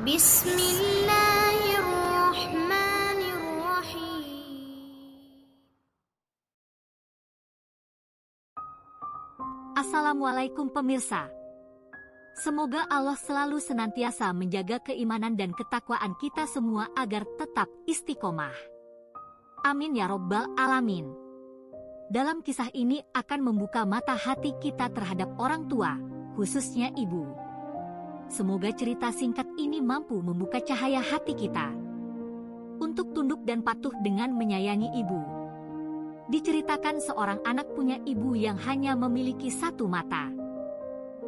Bismillahirrahmanirrahim. Assalamualaikum pemirsa. Semoga Allah selalu senantiasa menjaga keimanan dan ketakwaan kita semua agar tetap istiqomah. Amin ya robbal alamin. Dalam kisah ini akan membuka mata hati kita terhadap orang tua, khususnya ibu. Semoga cerita singkat ini mampu membuka cahaya hati kita untuk tunduk dan patuh dengan menyayangi ibu. Diceritakan seorang anak punya ibu yang hanya memiliki satu mata.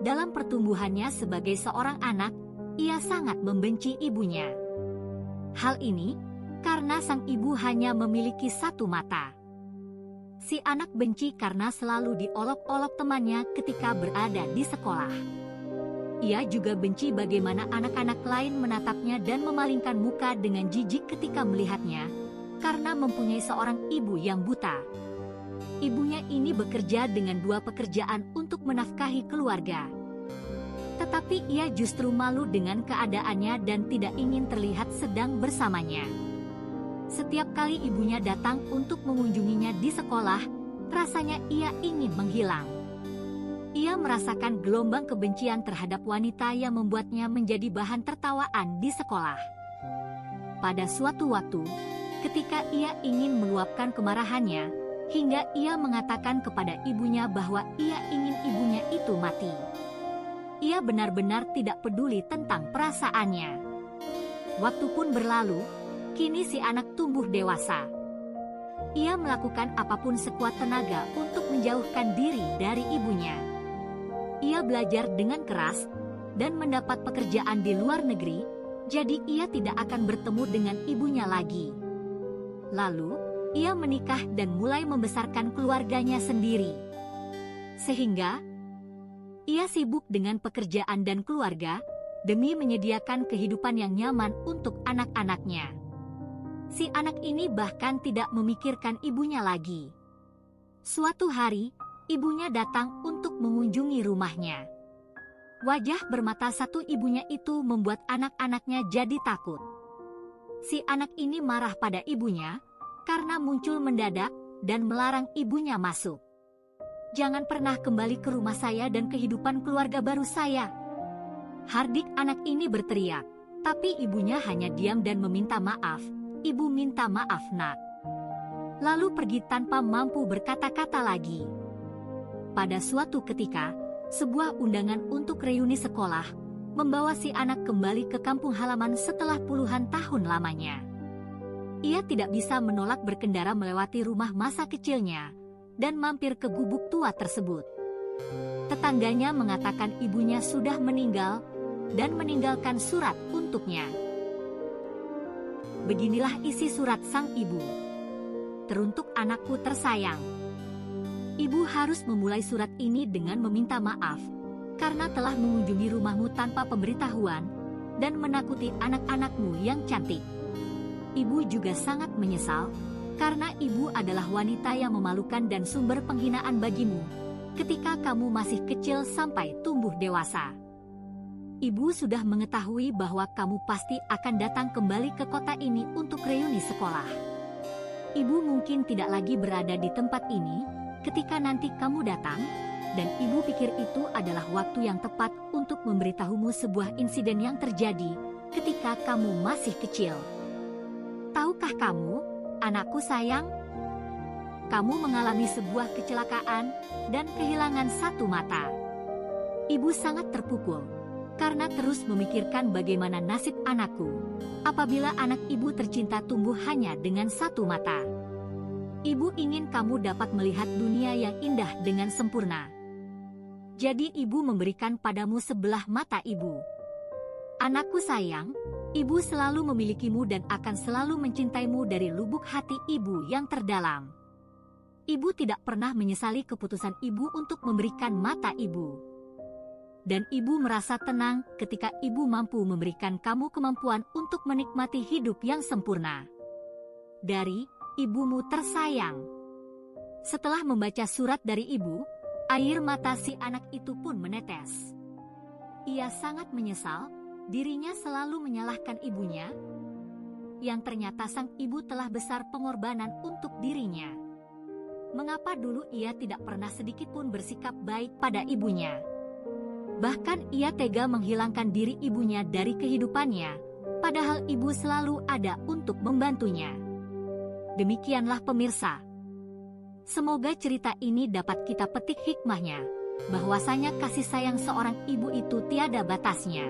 Dalam pertumbuhannya sebagai seorang anak, ia sangat membenci ibunya. Hal ini karena sang ibu hanya memiliki satu mata. Si anak benci karena selalu diolok-olok temannya ketika berada di sekolah. Ia juga benci bagaimana anak-anak lain menatapnya dan memalingkan muka dengan jijik ketika melihatnya, karena mempunyai seorang ibu yang buta. Ibunya ini bekerja dengan dua pekerjaan untuk menafkahi keluarga. Tetapi ia justru malu dengan keadaannya dan tidak ingin terlihat sedang bersamanya. Setiap kali ibunya datang untuk mengunjunginya di sekolah, rasanya ia ingin menghilang. Ia merasakan gelombang kebencian terhadap wanita yang membuatnya menjadi bahan tertawaan di sekolah. Pada suatu waktu, ketika ia ingin meluapkan kemarahannya, hingga ia mengatakan kepada ibunya bahwa ia ingin ibunya itu mati. Ia benar-benar tidak peduli tentang perasaannya. Waktu pun berlalu, kini si anak tumbuh dewasa. Ia melakukan apapun sekuat tenaga untuk menjauhkan diri dari ibunya. Ia belajar dengan keras dan mendapat pekerjaan di luar negeri, jadi ia tidak akan bertemu dengan ibunya lagi. Lalu, ia menikah dan mulai membesarkan keluarganya sendiri. Sehingga, ia sibuk dengan pekerjaan dan keluarga, demi menyediakan kehidupan yang nyaman untuk anak-anaknya. Si anak ini bahkan tidak memikirkan ibunya lagi. Suatu hari, ibunya datang untuk mengunjungi rumahnya. Wajah bermata satu ibunya itu membuat anak-anaknya jadi takut. Si anak ini marah pada ibunya, karena muncul mendadak dan melarang ibunya masuk. "Jangan pernah kembali ke rumah saya dan kehidupan keluarga baru saya," hardik anak ini berteriak. Tapi ibunya hanya diam dan meminta maaf. "Ibu minta maaf, nak." Lalu pergi tanpa mampu berkata-kata lagi. Pada suatu ketika, sebuah undangan untuk reuni sekolah membawa si anak kembali ke kampung halaman setelah puluhan tahun lamanya. Ia tidak bisa menolak berkendara melewati rumah masa kecilnya dan mampir ke gubuk tua tersebut. Tetangganya mengatakan ibunya sudah meninggal dan meninggalkan surat untuknya. Beginilah isi surat sang ibu. "Teruntuk anakku tersayang. Ibu harus memulai surat ini dengan meminta maaf karena telah mengunjungi rumahmu tanpa pemberitahuan dan menakuti anak-anakmu yang cantik. Ibu juga sangat menyesal karena ibu adalah wanita yang memalukan dan sumber penghinaan bagimu ketika kamu masih kecil sampai tumbuh dewasa. Ibu sudah mengetahui bahwa kamu pasti akan datang kembali ke kota ini untuk reuni sekolah. Ibu mungkin tidak lagi berada di tempat ini ketika nanti kamu datang, dan ibu pikir itu adalah waktu yang tepat untuk memberitahumu sebuah insiden yang terjadi ketika kamu masih kecil. Tahukah kamu, anakku sayang, kamu mengalami sebuah kecelakaan dan kehilangan satu mata." Ibu sangat terpukul karena terus memikirkan bagaimana nasib anakku apabila anak ibu tercinta tumbuh hanya dengan satu mata. Ibu ingin kamu dapat melihat dunia yang indah dengan sempurna. Jadi ibu memberikan padamu sebelah mata ibu. Anakku sayang, ibu selalu memilikimu dan akan selalu mencintaimu dari lubuk hati ibu yang terdalam. Ibu tidak pernah menyesali keputusan ibu untuk memberikan mata ibu. Dan ibu merasa tenang ketika ibu mampu memberikan kamu kemampuan untuk menikmati hidup yang sempurna. Dari ibumu tersayang. Setelah membaca surat dari ibu, air mata si anak itu pun menetes. Ia sangat menyesal Dirinya selalu menyalahkan ibunya, yang ternyata sang ibu telah besar pengorbanan untuk dirinya. Mengapa dulu ia tidak pernah sedikit pun bersikap baik pada ibunya? Bahkan ia tega menghilangkan diri ibunya dari kehidupannya, padahal ibu selalu ada untuk membantunya. Demikianlah pemirsa. Semoga cerita ini dapat kita petik hikmahnya, bahwasanya kasih sayang seorang ibu itu tiada batasnya.